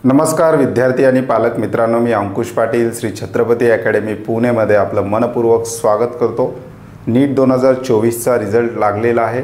नमस्कार विद्यार्थी आणि पालक मित्रांनो, मी अंकुश पाटील श्री छत्रपती अकॅडमी पुणेमध्ये आपलं मनपूर्वक स्वागत करतो। नीट 2024चा रिझल्ट लागलेला आहे।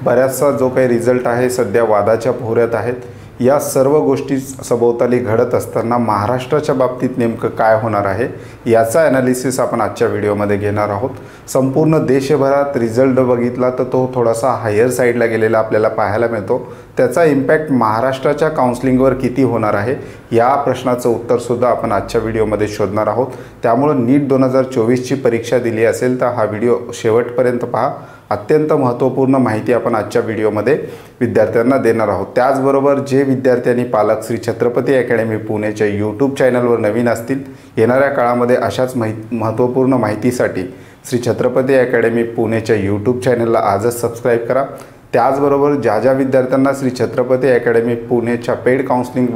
बऱ्याचसा जो काही रिझल्ट आहे सध्या वादाच्या भोवऱ्यात आहेत। या सर्व गोष्टी सभोवताली घडत असताना महाराष्ट्राच्या बाबतीत नेमकं काय होणार आहे याचा ॲनालिसिस आपण आजच्या व्हिडिओमध्ये घेणार आहोत। संपूर्ण देशभरात रिझल्ट बघितला तर तो थोडासा हायर साईडला गेलेला आपल्याला पाहायला मिळतो। त्याचा इम्पॅक्ट महाराष्ट्राच्या काउन्सिलिंगवर किती होणार आहे या प्रश्नाचं उत्तर सुद्धा आपण आजच्या व्हिडिओमध्ये शोधणार आहोत। त्यामुळे नीट 2024ची परीक्षा दिली असेल तर हा व्हिडिओ शेवटपर्यंत पहा। अत्यंत महत्त्वपूर्ण माहिती आपण आजच्या व्हिडिओमध्ये विद्यार्थ्यांना देणार आहोत। त्याचबरोबर जे विद्यार्थी आणि पालक श्री छत्रपती अकॅडमी पुणेच्या यूट्यूब चॅनलवर नवीन असतील, येणाऱ्या काळामध्ये अशाच महत्त्वपूर्ण माहितीसाठी श्री छत्रपती अकॅडमी पुणेच्या यूट्यूब चॅनलला आजच सबस्क्राईब करा। त्याचबरोबर ज्या विद्यार्थ्यांना श्री छत्रपती अकॅडमी पुणेच्या पेड काउन्सिलिंग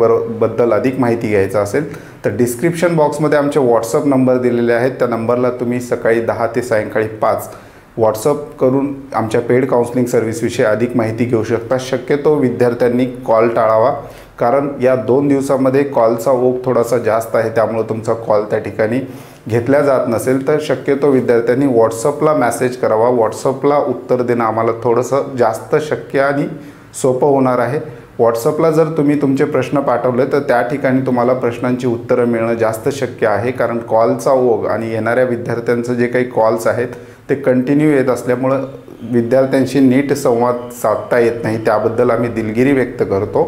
बद्दल अधिक माहिती घ्यायचा असेल तर डिस्क्रिप्शन बॉक्समध्ये आमचे व्हॉट्सअप नंबर दिलेले आहेत। त्या नंबरला तुम्ही सकाळी 10 ते सायंकाळी 5 व्हॉट्सअप करून आमच्या पेड काउन्सिलिंग सर्व्हिसविषयी अधिक माहिती घेऊ शकता। शक्यतो विद्यार्थ्यांनी कॉल टाळावा, कारण या 2 दिवसामध्ये कॉलचा ओघ थोडासा जास्त आहे। त्यामुळे तुमचा कॉल त्या ठिकाणी घेतला जात नसेल तर शक्यतो विद्यार्थ्यांनी व्हॉट्सअपला मेसेज करावा। व्हॉट्सअपला उत्तर देणं आम्हाला थोडंसं जास्त शक्य आणि सोपं होणार आहे। व्हॉट्सअपला जर तुम्ही तुमचे प्रश्न पाठवले तर त्या ठिकाणी तुम्हाला प्रश्नांची उत्तरं मिळणं जास्त शक्य आहे, कारण कॉलचा ओघ आणि येणाऱ्या विद्यार्थ्यांचं जे काही कॉल्स आहेत ते कंटिन्यू येत असल्यामुळं विद्यार्थ्यांशी नीट संवाद साधता येत नाही। त्याबद्दल आम्ही दिलगिरी व्यक्त करतो,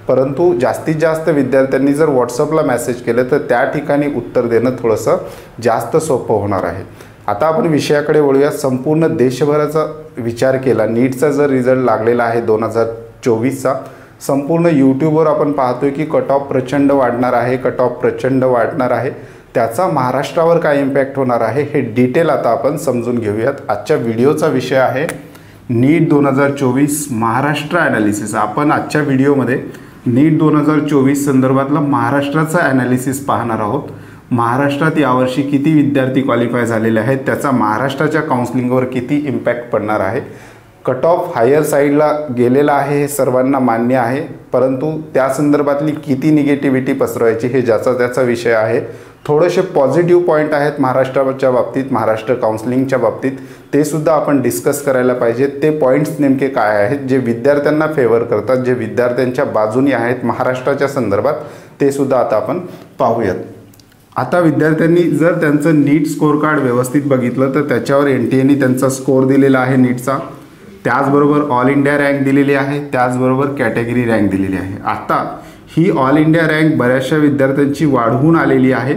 परंतु जास्तीत जास्त विद्यार्थ्यांनी जर व्हॉट्सअपला मेसेज केलं तर त्या ठिकाणी उत्तर देणं थोडंसं जास्त सोपं होणार आहे। आता आपण विषयाकडे वळूया। संपूर्ण देशभराचा विचार केला, नीटचा जर रिझल्ट लागलेला आहे 2024चा, संपूर्ण यूट्यूबवर आपण पाहतोय की कट ऑफ प्रचंड वाढणार आहे। त्याचा महाराष्ट्रावर काय इम्पॅक्ट होणार आहे हे डिटेल आता आपण समजून घेऊयात। आजच्या व्हिडिओचा विषय आहे नीट 2024 महाराष्ट्र ॲनालिसिस। आपण आजच्या व्हिडिओमध्ये नीट 2024 संदर्भातला महाराष्ट्राचा ॲनालिसिस पाहणार आहोत। महाराष्ट्रात यावर्षी किती विद्यार्थी क्वालिफाय झालेले आहेत, त्याचा महाराष्ट्राच्या काउन्सिलिंगवर किती इम्पॅक्ट पडणार आहे। कट ऑफ हायर साईडला गेलेला आहे हे सर्वांना मान्य आहे, परंतु त्या संदर्भातली किती निगेटिव्हिटी पसरवायची हे ज्याचा त्याचा विषय आहे। थोडेसे पॉझिटिव्ह पॉईंट आहेत महाराष्ट्राच्या बाबतीत, महाराष्ट्र काउन्सिलिंगच्या बाबतीत, ते सुद्धा आपण डिस्कस करायला पाहिजे। ते पॉईंट्स नेमके काय आहेत जे विद्यार्थ्यांना फेवर करतात, जे विद्यार्थ्यांच्या बाजूनी आहेत महाराष्ट्राच्या संदर्भात, ते सुद्धा आता आपण पाहूयात। आता विद्यार्थ्यांनी जर त्यांचं नीट स्कोर कार्ड व्यवस्थित बघितलं तर त्याच्यावर NTAने त्यांचा स्कोर दिलेला आहे नीटचा। त्याचबरोबर ऑल इंडिया रँक दिलेली आहे, त्याचबरोबर कॅटेगरी रँक दिलेली आहे। आता ही ऑल इंडिया रँक बऱ्याचशा विद्यार्थ्यांची वाढवून आलेली आहे।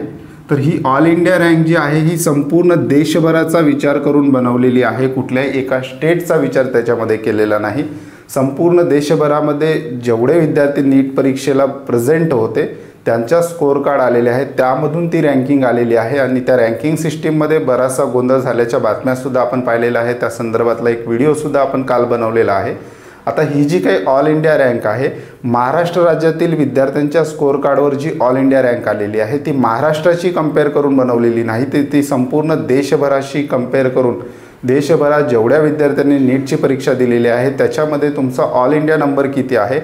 तर ही ऑल इंडिया रँक जी आहे ही संपूर्ण देशभराचा विचार करून बनवलेली आहे, कुठल्याही एका स्टेटचा विचार त्याच्यामध्ये केलेला नाही। संपूर्ण देशभरामध्ये जेवढे विद्यार्थी नीट परीक्षेला प्रेझेंट होते त्यांच्या स्कोर कार्ड आलेले आहेत, त्यामधून ती रँकिंग आलेली आहे। आणि त्या रँकिंग सिस्टीममध्ये बराचसा गोंधळ झाल्याच्या बातम्यासुद्धा आपण पाहिलेल्या आहेत। त्या संदर्भातला एक व्हिडिओसुद्धा आपण काल बनवलेला आहे। आता ही जी काही ऑल इंडिया रँक आहे, महाराष्ट्र राज्यातील विद्यार्थ्यांच्या स्कोर कार्डवर जी ऑल इंडिया रँक आलेली आहे ती महाराष्ट्राची कंपेअर करून बनवलेली नाही, ती संपूर्ण देशभराशी कंपेअर करून देशभरात जेवढ्या विद्यार्थ्यांनी नीटची परीक्षा दिलेली आहे त्याच्यामध्ये तुमचा ऑल इंडिया नंबर किती आहे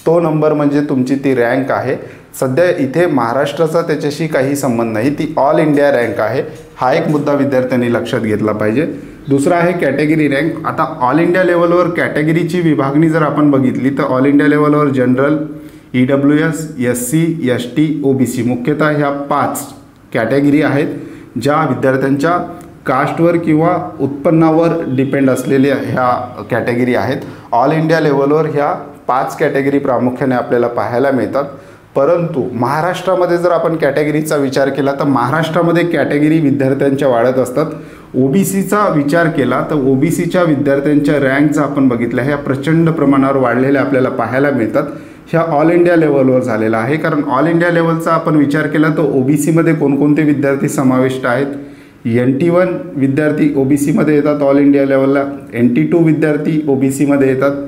तो नंबर म्हणजे तुमची ती रँक आहे। सध्या इथे महाराष्ट्राचा त्याच्याशी काही संबंध नाही, ती ऑल इंडिया रँक आहे। हा एक मुद्दा विद्यार्थ्यांनी लक्षात घेतला पाहिजे। दुसरा आहे कॅटेगरी रँक। आता ऑल इंडिया लेवलवर कॅटेगरीची विभागणी जर आपण बघितली तर ऑल इंडिया लेवलवर general, EWS, SC, ST, OBC मुख्यतः ह्या 5 कॅटेगरी आहेत ज्या विद्यार्थ्यांच्या कास्टवर किंवा उत्पन्नावर डिपेंड असलेल्या ह्या कॅटेगरी आहेत। ऑल इंडिया लेवलवर ह्या 5 कॅटेगरी प्रामुख्याने आपल्याला पाहायला मिळतात। परंतु महाराष्ट्रामध्ये जर आपण कॅटेगरीचा विचार केला तर महाराष्ट्रामध्ये कॅटेगरी विद्यार्थ्यांच्या वाढत असतात। OBCचा विचार केला तर OBCच्या विद्यार्थ्यांच्या रँक जर आपण बघितल्या ह्या प्रचंड प्रमाणावर वाढलेल्या आपल्याला पाहायला मिळतात। ह्या ऑल इंडिया लेवलवर झालेला आहे, कारण ऑल इंडिया लेवलचा आपण विचार केला तर OBCमध्ये कोणकोणते विद्यार्थी समाविष्ट आहेत। NT1 विद्यार्थी OBCमध्ये येतात ऑल इंडिया लेवलला, NT2 विद्यार्थी OBCमध्ये येतात,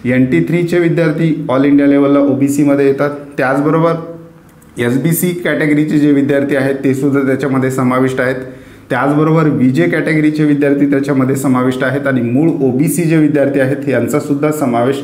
NT3चे विद्यार्थी ऑल इंडिया लेवलला OBCमध्ये येतात। त्याचबरोबर SBC कॅटेगरीचे जे विद्यार्थी आहेत ते सुद्धा त्याच्यामध्ये समाविष्ट आहेत। त्याचबरोबर VJ कॅटेगरीचे विद्यार्थी त्याच्यामध्ये समाविष्ट आहेत आणि मूळ OBC जे विद्यार्थी आहेत यांचा सुद्धा समावेश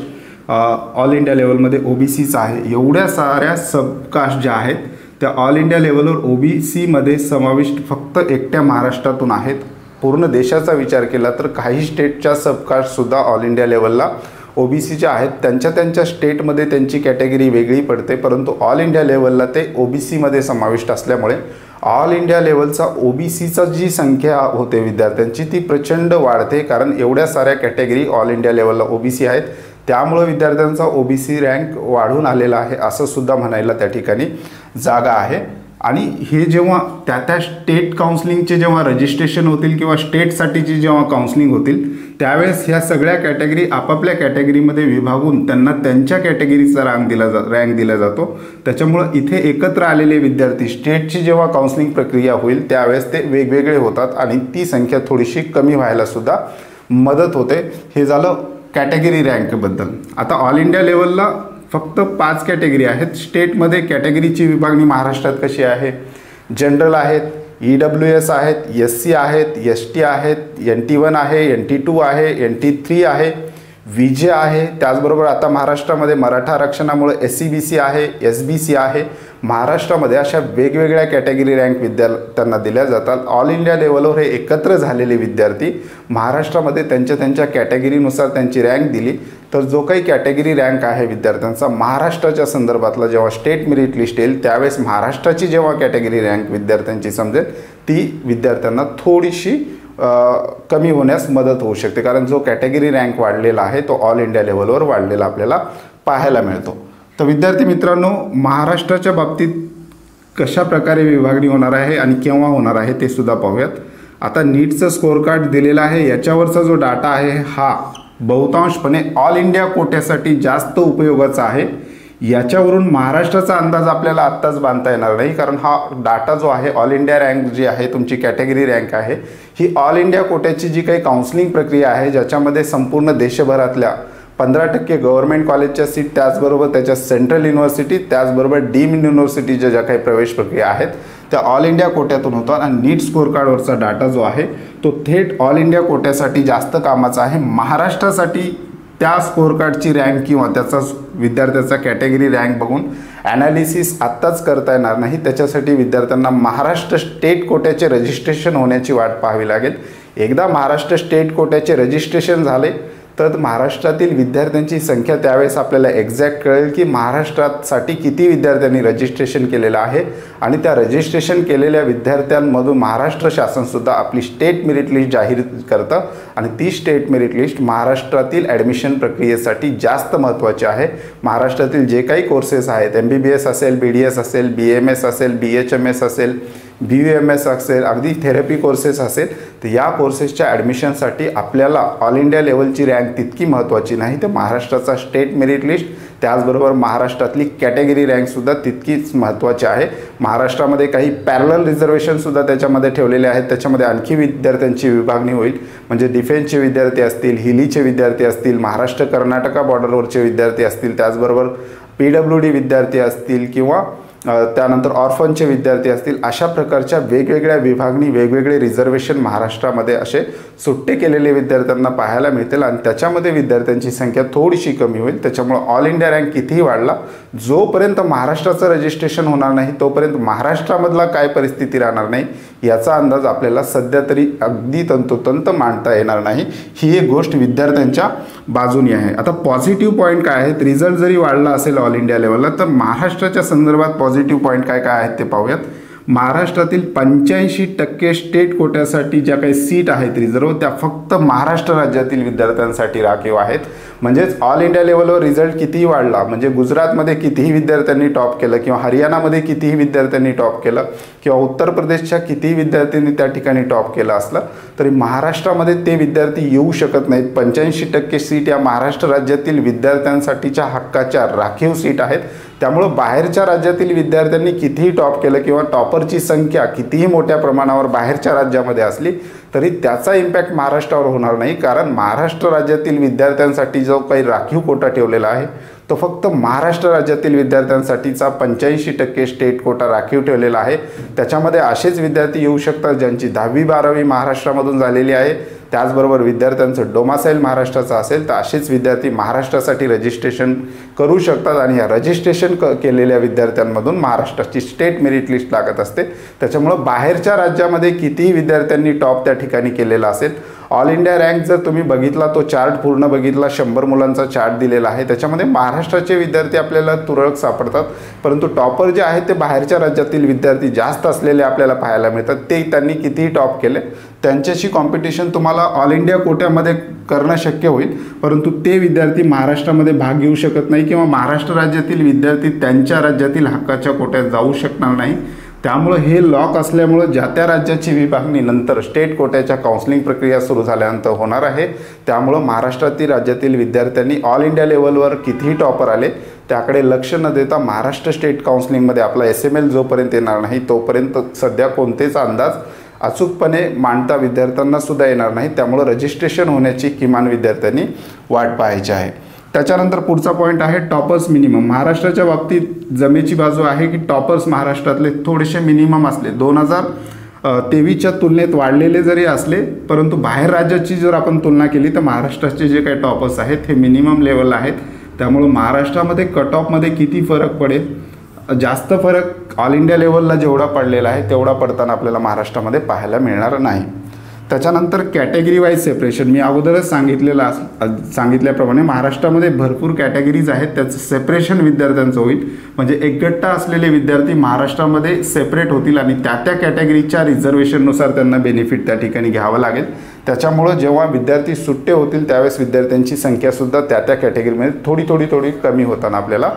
ऑल इंडिया लेवलमध्ये OBCचा आहे. एवढ्या साऱ्या सबकास्ट ज्या आहेत त्या ऑल इंडिया लेवलवर OBCमध्ये समाविष्ट फक्त एकट्या महाराष्ट्रातून आहेत. पूर्ण देशाचा विचार केला तर काही स्टेटच्या सबकास्टसुद्धा ऑल इंडिया लेवलला OBCच्या आहेत. त्यांच्या स्टेटमध्ये त्यांची कॅटेगरी वेगळी पडते, परंतु ऑल इंडिया लेवलला ते OBCमध्ये समाविष्ट असल्यामुळे ऑल इंडिया लेवलचा OBCचा जी संख्या होते विद्यार्थ्यांची ती प्रचंड वाढते, कारण एवढ्या साऱ्या कॅटेगरी ऑल इंडिया लेवलला OBC आहेत. त्यामुळे विद्यार्थ्यांचा OBC रँक वाढून आलेला आहे असं सुद्धा म्हणायला त्या ठिकाणी जागा आहे. आणि हे जेव्हा त्या स्टेट काउन्सिलिंगचे जेव्हा रजिस्ट्रेशन होतील किंवा स्टेटसाठीची जेव्हा काउन्सिलिंग होतील त्यावेळेस ह्या सगळ्या कॅटेगरी आपापल्या कॅटेगरीमध्ये विभागून त्यांना त्यांच्या कॅटेगरीचा रँक दिला जातो. त्याच्यामुळं इथे एकत्र आलेले विद्यार्थी स्टेटची जेव्हा काउन्सिलिंग प्रक्रिया होईल त्यावेळेस ते वेगवेगळे होतात आणि ती संख्या थोडीशी कमी व्हायला सुद्धा मदत होते. हे झालं कॅटेगरी रँकबद्दल. आता ऑल इंडिया लेवलला फक्त 5 कॅटेगरी आहेत. स्टेटमध्ये कॅटेगरीची विभागणी महाराष्ट्रात कशी आहे? जनरल आहेत, EWS आहेत, SC आहेत, ST आहेत, NT1 आहे, NT2 आहे, NT3 आहे, VJ आहे. त्याचबरोबर आता महाराष्ट्रामध्ये मराठा आरक्षणामुळे SCBC आहे, SBC आहे. महाराष्ट्रामध्ये अशा वेगवेगळ्या कॅटेगरी रँक विद्यार्थ्यांना दिल्या जातात. ऑल इंडिया लेवलवर हे एकत्र झालेले विद्यार्थी महाराष्ट्रामध्ये त्यांच्या कॅटेगरीनुसार त्यांची रँक दिली तर जो काही कॅटेगरी रँक आहे विद्यार्थ्यांचा महाराष्ट्राच्या संदर्भातला जेव्हा स्टेट मेरिट लिस्ट येईल त्यावेळेस महाराष्ट्राची जेव्हा कॅटेगरी रँक विद्यार्थ्यांची समजेल ती विद्यार्थ्यांना थोडीशी कमी होण्यास मदत होऊ शकते, कारण जो कॅटेगरी रँक वाढलेला आहे तो ऑल इंडिया लेवलवर वाढलेला आपल्याला पाहायला मिळतो. तर विद्यार्थी मित्रांनो, महाराष्ट्राच्या बाबतीत कशा प्रकारे विभागणी होणार आहे आणि केव्हा होणार आहे ते सुद्धा पाहूयात. आता नीटचं स्कोअर कार्ड दिलेलं आहे, याच्यावरचा जो डाटा आहे हा बहुतांशपणे ऑल इंडिया कोट्यासाठी जास्त उपयोगाचा आहे. याच्यावरून महाराष्ट्राचा अंदाज आपल्याला आत्ताच बांधता येणार नाही, कारण हा डाटा जो आहे ऑल इंडिया रँक जी आहे तुमची कॅटेगरी रँक आहे ही ऑल इंडिया कोट्याची जी काही काउन्सिलिंग प्रक्रिया आहे ज्याच्यामध्ये संपूर्ण देशभरातल्या 15% गव्हर्नमेंट कॉलेजच्या सीट, त्याचबरोबर त्याच्या सेंट्रल युनिव्हर्सिटी, त्याचबरोबर डीम्ड युनिव्हर्सिटीच्या ज्या काही प्रवेश प्रक्रिया आहेत त्या ऑल इंडिया कोट्यातून होतात. आणि नीट स्कोअर कार्डवरचा डाटा जो आहे तो थेट ऑल इंडिया कोट्यासाठी जास्त कामाचा आहे. महाराष्ट्रासाठी त्या स्कोअर कार्डची रँक किंवा त्याचा विद्यार्थ्याचा कॅटेगरी रँक बघून ॲनालिसिस आत्ताच करता येणार नाही. त्याच्यासाठी विद्यार्थ्यांना महाराष्ट्र स्टेट कोट्याचे रजिस्ट्रेशन होण्याची वाट पाहावी लागेल. एकदा महाराष्ट्र स्टेट कोट्याचे रजिस्ट्रेशन झाले तर महाराष्ट्रातील विद्यार्थ्यांची संख्या त्यावेळेस आपल्याला एक्झॅक्ट कळेल की महाराष्ट्रासाठी किती विद्यार्थ्यांनी रजिस्ट्रेशन केलेलं आहे आणि त्या रजिस्ट्रेशन केलेल्या विद्यार्थ्यांमधून महाराष्ट्र शासनसुद्धा आपली स्टेट मेरिट लिस्ट जाहीर करतं आणि ती स्टेट मेरिट लिस्ट महाराष्ट्रातील ॲडमिशन प्रक्रियेसाठी जास्त महत्त्वाची आहे. महाराष्ट्रातील जे काही कोर्सेस आहेत, MBBS असेल, BDS असेल, BMS असेल, BHMS असेल, BUMS असेल, अगदी थेरपी कोर्सेस असेल, तर या कोर्सेसच्या ॲडमिशनसाठी आपल्याला ऑल इंडिया लेवलची रँक तितकी महत्त्वाची नाही, तर महाराष्ट्राचा स्टेट मेरिट लिस्ट त्याचबरोबर महाराष्ट्रातली कॅटेगरी रँकसुद्धा तितकीच महत्त्वाची आहे. महाराष्ट्रामध्ये काही पॅरलल रिझर्वेशनसुद्धा त्याच्यामध्ये ठेवलेले आहेत. त्याच्यामध्ये आणखी विद्यार्थ्यांची विभागणी होईल, म्हणजे डिफेन्सचे विद्यार्थी असतील, हिलीचे विद्यार्थी असतील, महाराष्ट्र कर्नाटका बॉर्डरवरचे विद्यार्थी असतील, त्याचबरोबर PWD विद्यार्थी असतील किंवा त्यानंतर ऑर्फनचे विद्यार्थी असतील. अशा प्रकारच्या वेगवेगळ्या विभागणी, वेगवेगळे रिझर्वेशन महाराष्ट्रामध्ये असे सुट्टे केलेले विद्यार्थ्यांना पाहायला मिळतील आणि त्याच्यामध्ये विद्यार्थ्यांची संख्या थोडीशी कमी होईल. त्याच्यामुळं ऑल इंडिया रँक कितीही वाढला, जोपर्यंत महाराष्ट्राचं रजिस्ट्रेशन होणार नाही तोपर्यंत महाराष्ट्रामधला काय परिस्थिती राहणार नाही याचा अंदाज आपल्याला सध्या तरी अगदी तंतोतंत मांडता येणार नाही. ही एक गोष्ट विद्यार्थ्यांच्या बाजूनी आहे. आता पॉझिटिव्ह पॉईंट काय आहेत? रिझल्ट जरी वाढला असेल ऑल इंडिया लेवलला तर महाराष्ट्राच्या संदर्भात पॉझिटिव्ह पॉईंट काय काय आहेत ते पाहूयात. महाराष्ट्रातील 85% स्टेट कोट्यासाठी ज्या काही सीट आहेत रिझर्व त्या फक्त महाराष्ट्र राज्यातील विद्यार्थ्यांसाठी राखीव आहेत. म्हणजेच ऑल इंडिया लेवलवर रिझल्ट कितीही वाढला, म्हणजे गुजरातमध्ये कितीही विद्यार्थ्यांनी टॉप केलं किंवा हरियाणामध्ये कितीही विद्यार्थ्यांनी टॉप केलं किंवा उत्तर प्रदेशच्या कितीही विद्यार्थ्यांनी त्या ठिकाणी टॉप केलं असलं तरी महाराष्ट्रामध्ये ते विद्यार्थी येऊ शकत नाहीत. 85% सीट या महाराष्ट्र राज्यातील विद्यार्थ्यांसाठीच्या हक्काच्या राखीव सीट आहेत. त्यामुळं बाहेरच्या राज्यातील विद्यार्थ्यांनी कितीही टॉप केलं किंवा टॉपरची संख्या कितीही मोठ्या प्रमाणावर बाहेरच्या राज्यामध्ये असली तरी त्याचा इम्पॅक्ट महाराष्ट्रावर होणार नाही, कारण महाराष्ट्र राज्यातील विद्यार्थ्यांसाठी जो काही राखीव कोटा ठेवलेला आहे तो फक्त महाराष्ट्र राज्यातील विद्यार्थ्यांसाठीचा 85% स्टेट कोटा राखीव ठेवलेला आहे. त्याच्यामध्ये असेच विद्यार्थी येऊ शकतात ज्यांची 10वी 12वी महाराष्ट्रामधून झालेली आहे, त्याचबरोबर विद्यार्थ्यांचं डोमासाईल महाराष्ट्राचं असेल तर असेच विद्यार्थी महाराष्ट्रासाठी रजिस्ट्रेशन करू शकतात आणि या रजिस्ट्रेशन केलेल्या विद्यार्थ्यांमधून महाराष्ट्राची स्टेट मेरिट लिस्ट लागत असते। त्याच्यामुळं बाहेरच्या राज्यामध्ये कितीही विद्यार्थ्यांनी टॉप त्या ठिकाणी केलेला असेल, ऑल इंडिया रँक जर तुम्ही बघितला, तो चार्ट पूर्ण बघितला, 100 मुलांचा चार्ट दिलेला आहे, त्याच्यामध्ये महाराष्ट्राचे विद्यार्थी आपल्याला तुरळक सापडतात, परंतु टॉपर जे आहेत ते बाहेरच्या राज्यातील विद्यार्थी जास्त असलेले आपल्याला पाहायला मिळतात। ते त्यांनी कितीही टॉप केले त्यांच्याशी कॉम्पिटिशन तुम्हाला ऑल इंडिया कोट्यामध्ये करणं शक्य होईल, परंतु ते विद्यार्थी महाराष्ट्रामध्ये भाग घेऊ शकत नाही किंवा महाराष्ट्र राज्यातील विद्यार्थी त्यांच्या राज्यातील हक्काच्या कोट्यात जाऊ शकणार नाही। त्यामुळे हे लॉक असल्यामुळे ज्या त्या राज्याची विभागणी नंतर स्टेट कोट्याच्या काउन्सिलिंग प्रक्रिया सुरू झाल्यानंतर होणार आहे। त्यामुळे महाराष्ट्रातील राज्यातील विद्यार्थ्यांनी ऑल इंडिया लेवलवर कितीही टॉपर आले त्याकडे लक्ष न देता महाराष्ट्र स्टेट काउन्सिलिंगमध्ये आपला SML जोपर्यंत येणार नाही तोपर्यंत सध्या कोणतेच अंदाज अचूकपणे मांडता विद्यार्थ्यांना सुद्धा येणार नाही। त्यामुळे रजिस्ट्रेशन होण्याची किमान विद्यार्थ्यांनी वाट पाहायची आहे। त्याच्यानंतर पुढचा पॉईंट आहे टॉपर्स मिनिमम। महाराष्ट्राच्या बाबतीत जमेची बाजू आहे की टॉपर्स महाराष्ट्रातले थोडेसे मिनिमम असले, 2023च्या तुलनेत वाढलेले जरी असले, परंतु बाहेर राज्याची जर आपण तुलना केली तर महाराष्ट्राचे जे काही टॉपर्स आहेत हे मिनिमम लेवल आहेत। त्यामुळे महाराष्ट्रामध्ये कट ऑफमध्ये किती फरक पडेल, जास्त फरक ऑल इंडिया लेवलला जेवढा पडलेला आहे तेवढा पडताना आपल्याला महाराष्ट्रामध्ये पाहायला मिळणार नाही। त्याच्यानंतर कॅटेगरी वाईज सेपरेशन, मी अगोदरच सांगितल्याप्रमाणे महाराष्ट्रामध्ये भरपूर कॅटेगरीज आहेत, त्याचं सेपरेशन विद्यार्थ्यांचं होईल, म्हणजे एकगट्टा असलेले विद्यार्थी महाराष्ट्रामध्ये सेपरेट होतील आणि त्या त्या कॅटेगरीच्या रिझर्वेशननुसार त्यांना बेनिफिट त्या ठिकाणी घ्यावं लागेल। त्याच्यामुळं जेव्हा विद्यार्थी सुट्टे होतील त्यावेळेस विद्यार्थ्यांची संख्यासुद्धा त्या त्या कॅटेगरीमध्ये थोडी कमी होताना आपल्याला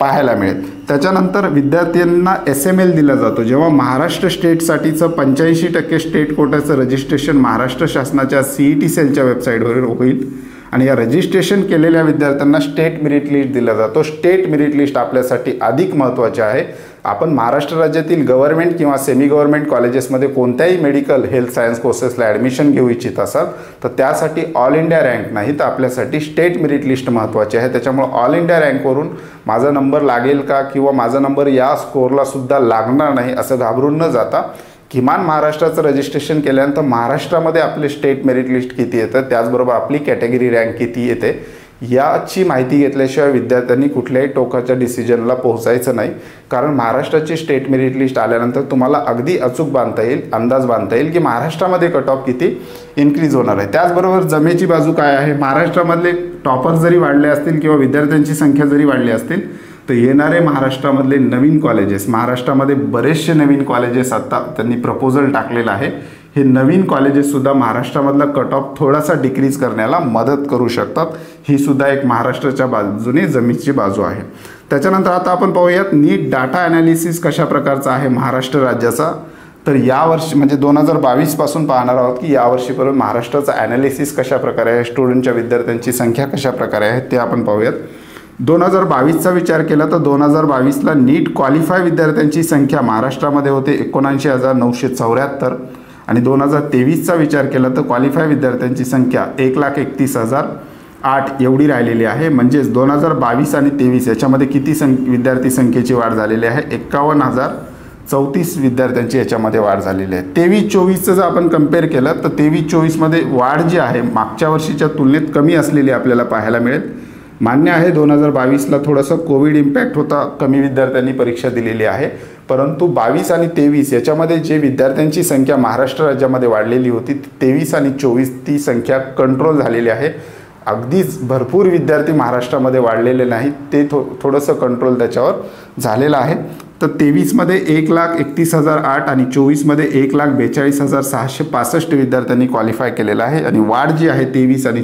पाहायला मिळेल। त्याच्यानंतर विद्यार्थ्यांना SML दिला जातो। जेव्हा महाराष्ट्र स्टेटसाठीचं 85% स्टेट कोट्याचं रजिस्ट्रेशन महाराष्ट्र शासनाच्या CET सेलच्या वेबसाईटवर होईल आणि या रजिस्ट्रेशन केलेल्या विद्यार्थ्यांना स्टेट मेरिट लिस्ट दिला जातो। स्टेट मेरिट लिस्ट आपल्यासाठी अधिक महत्त्वाचे आहे। आपण महाराष्ट्र राज्यातील गव्हर्नमेंट किंवा सेमी गव्हर्नमेंट कॉलेजेसमध्ये कोणत्याही मेडिकल हेल्थ सायन्स कोर्सेसला ॲडमिशन घेऊ इच्छित असाल तर त्यासाठी ऑल इंडिया रँक नाही तर आपल्यासाठी स्टेट मेरिट लिस्ट महत्त्वाची आहे। त्याच्यामुळे ऑल इंडिया रँकवरून माझा नंबर लागेल का किंवा माझा नंबर या स्कोअरला सुद्धा लागणार नाही असं घाबरून न जाता किमान महाराष्ट्राचं रजिस्ट्रेशन केल्यानंतर महाराष्ट्रामध्ये आपले स्टेट मेरिट लिस्ट किती येतं, त्याचबरोबर आपली कॅटेगरी रँक किती येते याची माहिती घेतल्याशिवाय विद्यार्थ्यांनी कुठल्याही टोकाच्या डिसिजनला पोहोचायचं नाही। कारण महाराष्ट्राची स्टेट मेरिट लिस्ट आल्यानंतर तुम्हाला अगदी अचूक बांधता येईल, अंदाज बांधता येईल की महाराष्ट्रामध्ये कट ऑफ किती इन्क्रीज होणार आहे। त्याचबरोबर जमेची बाजू काय आहे, महाराष्ट्रामधले टॉपर जरी वाढले असतील किंवा विद्यार्थ्यांची संख्या जरी वाढली असतील तर येणारे महाराष्ट्रामधले नवीन कॉलेजेस, महाराष्ट्रामध्ये बरेचसे नवीन कॉलेजेस आता त्यांनी प्रपोजल टाकलेलं आहे, हे नवीन कॉलेजेससुद्धा महाराष्ट्रामधला कट ऑफ थोडासा डिक्रीज करण्याला मदत करू शकतात। ही सुद्धा एक महाराष्ट्राच्या बाजूने जमेची बाजू आहे। त्याच्यानंतर आता आपण पाहूयात नीट डाटा ॲनालिसिस कशा प्रकारचा आहे महाराष्ट्र राज्याचा। तर यावर्षी म्हणजे 2022 पासून पाहणार आहोत की यावर्षीपर्यंत महाराष्ट्राचा ॲनालिसिस कशा प्रकारे आहे, स्टुडंटच्या विद्यार्थ्यांची संख्या कशा प्रकारे आहे ते आपण पाहूयात। 2022चा विचार केला तर 2022ला नीट क्वालिफाय विद्यार्थ्यांची संख्या महाराष्ट्रामध्ये होते 79,974 आणि 2023चा विचार केला तर क्वालिफाय विद्यार्थ्यांची संख्या 1,31,008 एवढी राहिलेली आहे। म्हणजेच 2022 आणि 23 याच्यामध्ये किती विद्यार्थी संख्येची वाढ झालेली आहे, 51,034 विद्यार्थ्यांची याच्यामध्ये वाढ झालेली आहे। 23-24चं जर आपण कम्पेअर केलं तर 23-24मध्ये वाढ जी आहे मागच्या वर्षीच्या तुलनेत कमी असलेली आपल्याला पाहायला मिळेल। मान्य आहे 2022ला थोडंसं कोविड इम्पॅक्ट होता, कमी विद्यार्थ्यांनी परीक्षा दिलेली आहे, परंतु 22 आणि 23 याच्यामध्ये जे विद्यार्थ्यांची संख्या महाराष्ट्र राज्यामध्ये वाढलेली होती 23 आणि 24 ती संख्या कंट्रोल झालेली आहे। अगदीच भरपूर विद्यार्थी महाराष्ट्रामध्ये वाढलेले नाहीत, ते थोडंसं कंट्रोल त्याच्यावर झालेलं आहे। तर 23मध्ये 1,31,008 आणि 24मध्ये 1,42,665 विद्यार्थ्यांनी क्वालिफाय केलेलं आहे आणि वाढ जी आहे 23 आणि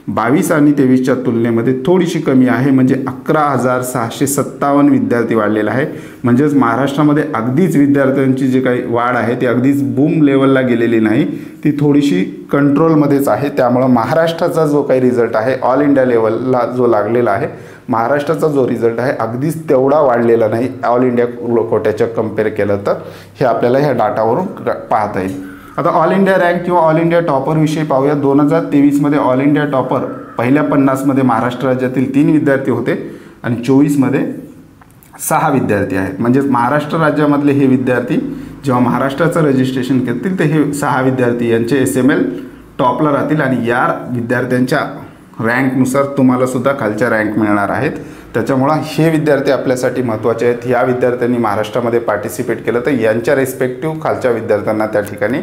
22 आणि 23च्या तुलनेमध्ये थोडीशी कमी आहे, म्हणजे 11,657 विद्यार्थी वाढलेला आहे। म्हणजेच महाराष्ट्रामध्ये अगदीच विद्यार्थ्यांची जी काही वाढ आहे ती अगदीच बूम लेवलला गेलेली नाही, ती थोडीशी कंट्रोलमध्येच आहे। त्यामुळे महाराष्ट्राचा जो काही रिझल्ट आहे ऑल इंडिया लेवलला जो लागलेला आहे, महाराष्ट्राचा जो रिझल्ट आहे अगदीच तेवढा वाढलेला नाही ऑल इंडिया कोट्याच्या कम्पेअर केलं तर, हे आपल्याला ह्या डाटावरून पाहता येईल। आता ऑल इंडिया रँक किंवा ऑल इंडिया टॉपर विषयी पाहूया। 2023मध्ये ऑल इंडिया टॉपर पहिल्या 50मध्ये महाराष्ट्र राज्यातील 3 विद्यार्थी होते आणि 24मध्ये 6 विद्यार्थी आहेत। म्हणजेच महाराष्ट्र राज्यामधले हे विद्यार्थी जेव्हा महाराष्ट्राचं रजिस्ट्रेशन करतील तर हे 6 विद्यार्थी यांचे SML टॉपला राहतील आणि या विद्यार्थ्यांच्या रँकनुसार तुम्हाला सुद्धा खालच्या रँक मिळणार आहेत। त्याच्यामुळं हे विद्यार्थी आपल्यासाठी महत्त्वाचे आहेत। या विद्यार्थ्यांनी महाराष्ट्रामध्ये पार्टिसिपेट केलं तर यांच्या रिस्पेक्टिव्ह खालच्या विद्यार्थ्यांना त्या ठिकाणी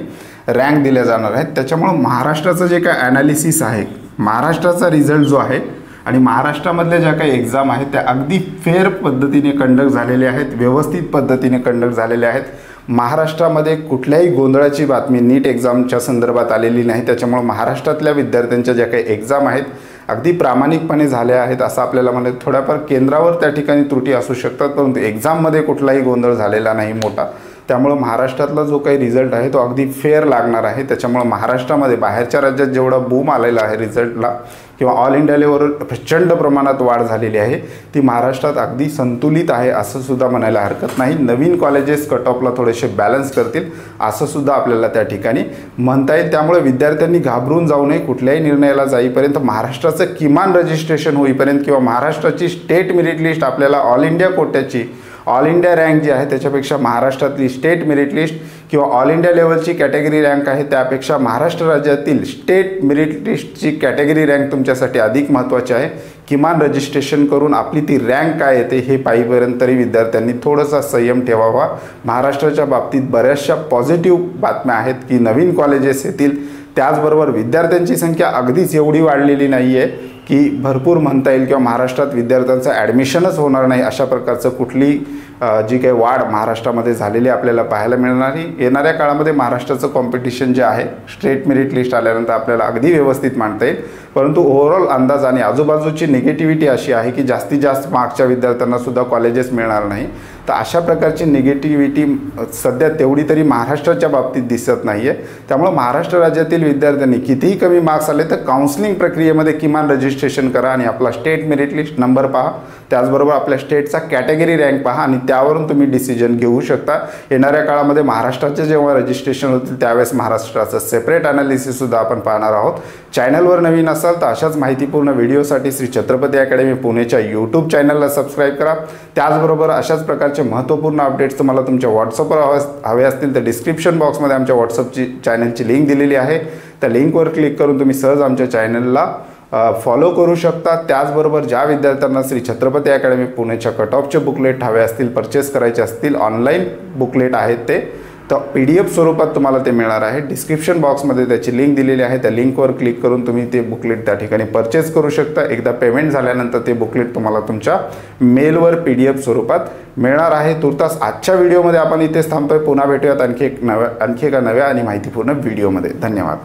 रँक दिल्या जाणार आहेत। त्याच्यामुळं महाराष्ट्राचं जे काय ॲनालिसिस आहे, महाराष्ट्राचा रिझल्ट जो आहे आणि महाराष्ट्रामधल्या ज्या काही एक्झाम आहेत त्या अगदी फेअर पद्धतीने कंडक्ट झालेले आहेत, व्यवस्थित पद्धतीने कंडक्ट झालेले आहेत। महाराष्ट्रामध्ये कुठल्याही गोंधळाची बातमी नीट एक्झामच्या संदर्भात आलेली नाही। त्याच्यामुळे महाराष्ट्रातल्या विद्यार्थ्यांच्या ज्या काही एक्झाम आहेत अगदी प्रामाणिकपणे झाल्या आहेत असं आपल्याला म्हणत। थोड्याफार केंद्रावर त्या ठिकाणी त्रुटी असू शकतात, परंतु एक्झाममध्ये कुठलाही गोंधळ झालेला नाही मोठा। त्यामुळे महाराष्ट्रातला जो काही रिझल्ट आहे तो अगदी फेअर लागणार आहे। त्याच्यामुळे महाराष्ट्रामध्ये बाहेरच्या राज्यात जेवढा बूम आलेला आहे रिझल्टला किंवा ऑल इंडिया लेवलवर प्रचंड प्रमाणात वाढ झालेली आहे ती महाराष्ट्रात अगदी संतुलित आहे असं सुद्धा म्हणायला हरकत नाही। नवीन कॉलेजेस कट ऑफला थोडेसे बॅलन्स करतील असं सुद्धा आपल्याला त्या ठिकाणी म्हणता येईल। त्यामुळे विद्यार्थ्यांनी घाबरून जाऊ नये। कुठल्याही निर्णयाला जाईपर्यंत महाराष्ट्राचं किमान रजिस्ट्रेशन होईपर्यंत किंवा महाराष्ट्राची स्टेट मेरिट लिस्ट आपल्याला ऑल इंडिया कोट्याची ऑल इंडिया रँक जी आहे त्याच्यापेक्षा महाराष्ट्रातली स्टेट मेरिट लिस्ट किंवा ऑल इंडिया लेवलची कॅटेगरी रँक आहे त्यापेक्षा महाराष्ट्र राज्यातील स्टेट मेरिट लिस्टची कॅटेगरी रँक तुमच्यासाठी अधिक महत्त्वाची आहे। किमान रजिस्ट्रेशन करून आपली ती रँक काय येते हे पाहिपर्यंत तरी विद्यार्थ्यांनी थोडासा संयम ठेवावा। महाराष्ट्राच्या बाबतीत बऱ्याचशा पॉझिटिव्ह बातम्या आहेत की नवीन कॉलेजेस येतील, त्याचबरोबर विद्यार्थ्यांची संख्या अगदीच एवढी वाढलेली नाही आहे की भरपूर म्हणता येईल किंवा महाराष्ट्रात विद्यार्थ्यांचं ॲडमिशनच होणार नाही अशा प्रकारचं कुठली जी काही वाढ महाराष्ट्रामध्ये झालेली आपल्याला पाहायला मिळणार नाही। येणाऱ्या काळामध्ये महाराष्ट्राचं कॉम्पिटिशन जे आहे स्टेट मेरिट लिस्ट आल्यानंतर आपल्याला अगदी व्यवस्थित मांडता येईल, परंतु ओव्हरऑल अंदाज आणि आजूबाजूची निगेटिव्हिटी अशी आहे की जास्तीत जास्त मार्क्सच्या विद्यार्थ्यांना सुद्धा कॉलेजेस मिळणार नाही। तर अशा प्रकारची निगेटिव्हिटी सध्या तेवढी तरी महाराष्ट्राच्या बाबतीत दिसत नाही आहे। त्यामुळे महाराष्ट्र राज्यातील विद्यार्थ्यांनी कितीही कमी मार्क्स आले तर काउन्सिलिंग प्रक्रियेमध्ये किमान रजिस्ट्रेशन करा आणि आपला स्टेट मेरिट लिस्ट नंबर पहा, त्याचबरोबर आपल्या स्टेटचा कॅटेगरी रँक पहा आणि त्यावरून तुम्ही डिसिजन घेऊ शकता। येणाऱ्या काळामध्ये महाराष्ट्राचे जेव्हा रजिस्ट्रेशन होतील त्यावेळेस महाराष्ट्राचं सेपरेट ॲनालिसिस सुद्धा आपण पाहणार आहोत। चॅनलवर नवीन असाल तर अशाच माहितीपूर्ण व्हिडिओसाठी श्री छत्रपती अकॅडमी पुणेच्या यूट्यूब चॅनलला सबस्क्राईब करा। त्याचबरोबर अशाच प्रकारचे महत्त्वपूर्ण अपडेट्स तुम्हाला तुमच्या व्हॉट्सअपवर हवे असतील तर डिस्क्रिप्शन बॉक्समध्ये आमच्या व्हॉट्सअपची चॅनलची लिंक दिलेली आहे, त्या लिंकवर क्लिक करून तुम्ही सहज आमच्या चॅनलला फॉलो करू शकता। त्याचबरोबर ज्या विद्यार्थ्यांना श्री छत्रपती अकॅडमी पुणेच्या कट ऑफचे बुकलेट हवे असतील, परचेस करायचे असतील, ऑनलाईन बुकलेट आहेत ते तर PDF स्वरूपात तुम्हाला ते मिळणार आहे। डिस्क्रिप्शन बॉक्समध्ये त्याची लिंक दिलेली आहे, त्या लिंकवर क्लिक करून तुम्ही ते बुकलेट त्या ठिकाणी परचेस करू शकता। एकदा पेमेंट झाल्यानंतर ते बुकलेट तुम्हाला तुमच्या मेलवर PDF स्वरूपात मिळणार आहे। तुर्तास आजच्या व्हिडिओमध्ये आपण इथेच थांबतोय। पुन्हा भेटूयात आणखी एका नव्या आणि माहितीपूर्ण व्हिडिओमध्ये। धन्यवाद।